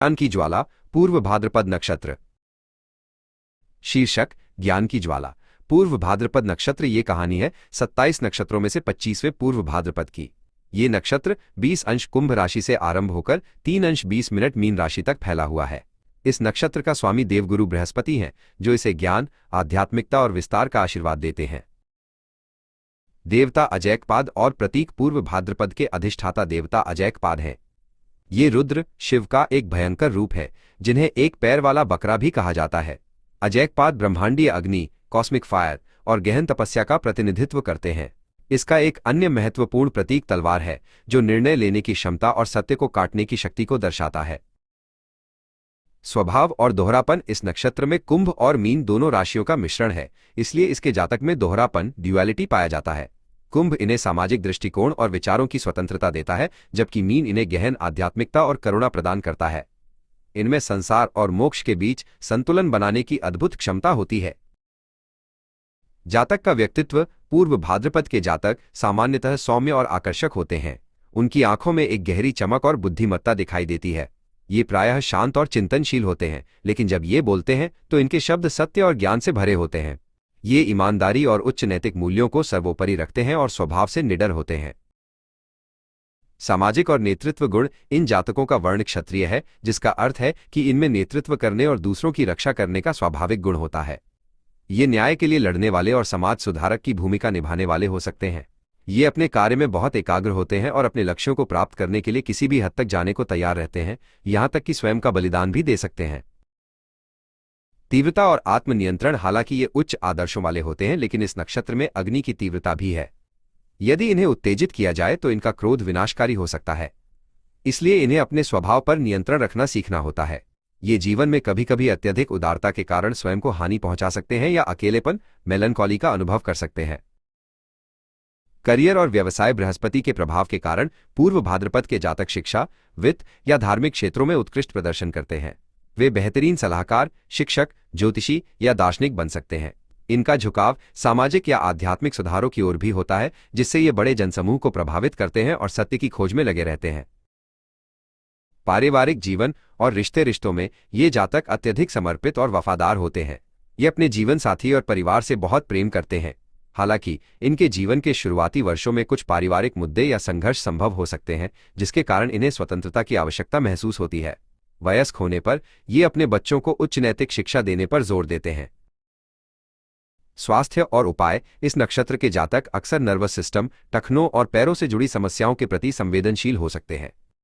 ज्ञान की ज्वाला, पूर्व भाद्रपद नक्षत्र। शीर्षक: ज्ञान की ज्वाला, पूर्व भाद्रपद नक्षत्र। ये कहानी है 27 नक्षत्रों में से 25वें पूर्व भाद्रपद की। ये नक्षत्र 20 अंश कुंभ राशि से आरंभ होकर 3 अंश 20 मिनट मीन राशि तक फैला हुआ है। इस नक्षत्र का स्वामी देवगुरु बृहस्पति हैं, जो इसे ज्ञान, आध्यात्मिकता और विस्तार का आशीर्वाद देते हैं। देवता अजैकपाद और प्रतीक: पूर्व भाद्रपद के अधिष्ठाता देवता अजैकपाद हैं। ये रुद्र, शिव का एक भयंकर रूप है, जिन्हें एक पैर वाला बकरा भी कहा जाता है। अजैकपाद ब्रह्मांडीय अग्नि, कॉस्मिक फायर और गहन तपस्या का प्रतिनिधित्व करते हैं। इसका एक अन्य महत्वपूर्ण प्रतीक तलवार है, जो निर्णय लेने की क्षमता और सत्य को काटने की शक्ति को दर्शाता है। स्वभाव और दोहरापन: इस नक्षत्र में कुंभ और मीन दोनों राशियों का मिश्रण है, इसलिए इसके जातक में दोहरापन, ड्युअलिटी पाया जाता है। कुंभ इन्हें सामाजिक दृष्टिकोण और विचारों की स्वतंत्रता देता है, जबकि मीन इन्हें गहन आध्यात्मिकता और करुणा प्रदान करता है। इनमें संसार और मोक्ष के बीच संतुलन बनाने की अद्भुत क्षमता होती है। जातक का व्यक्तित्व: पूर्व भाद्रपद के जातक सामान्यतः सौम्य और आकर्षक होते हैं। उनकी आंखों में एक गहरी चमक और बुद्धिमत्ता दिखाई देती है। ये प्रायः शांत और चिंतनशील होते हैं, लेकिन जब ये बोलते हैं तो इनके शब्द सत्य और ज्ञान से भरे होते हैं। ये ईमानदारी और उच्च नैतिक मूल्यों को सर्वोपरि रखते हैं और स्वभाव से निडर होते हैं। सामाजिक और नेतृत्व गुण: इन जातकों का वर्ण क्षत्रिय है, जिसका अर्थ है कि इनमें नेतृत्व करने और दूसरों की रक्षा करने का स्वाभाविक गुण होता है। ये न्याय के लिए लड़ने वाले और समाज सुधारक की भूमिका निभाने वाले हो सकते हैं। ये अपने कार्य में बहुत एकाग्र होते हैं और अपने लक्ष्यों को प्राप्त करने के लिए किसी भी हद तक जाने को तैयार रहते हैं, यहां तक कि स्वयं का बलिदान भी दे सकते हैं। तीव्रता और आत्मनियंत्रण: हालांकि ये उच्च आदर्शों वाले होते हैं, लेकिन इस नक्षत्र में अग्नि की तीव्रता भी है। यदि इन्हें उत्तेजित किया जाए तो इनका क्रोध विनाशकारी हो सकता है, इसलिए इन्हें अपने स्वभाव पर नियंत्रण रखना सीखना होता है। ये जीवन में कभी कभी अत्यधिक उदारता के कारण स्वयं को हानि पहुंचा सकते हैं या अकेलेपन, मेलनकॉली का अनुभव कर सकते हैं। करियर और व्यवसाय: बृहस्पति के प्रभाव के कारण पूर्व भाद्रपद के जातक शिक्षा, वित्त या धार्मिक क्षेत्रों में उत्कृष्ट प्रदर्शन करते हैं। वे बेहतरीन सलाहकार, शिक्षक, ज्योतिषी या दार्शनिक बन सकते हैं। इनका झुकाव सामाजिक या आध्यात्मिक सुधारों की ओर भी होता है, जिससे ये बड़े जनसमूह को प्रभावित करते हैं और सत्य की खोज में लगे रहते हैं। पारिवारिक जीवन और रिश्तों में ये जातक अत्यधिक समर्पित और वफादार होते हैं। ये अपने जीवन साथी और परिवार से बहुत प्रेम करते हैं। हालांकि इनके जीवन के शुरुआती वर्षों में कुछ पारिवारिक मुद्दे या संघर्ष संभव हो सकते हैं, जिसके कारण इन्हें स्वतंत्रता की आवश्यकता महसूस होती है। वयस्क होने पर ये अपने बच्चों को उच्च नैतिक शिक्षा देने पर जोर देते हैं। स्वास्थ्य और उपाय: इस नक्षत्र के जातक अक्सर नर्वस सिस्टम, टखनों और पैरों से जुड़ी समस्याओं के प्रति संवेदनशील हो सकते हैं।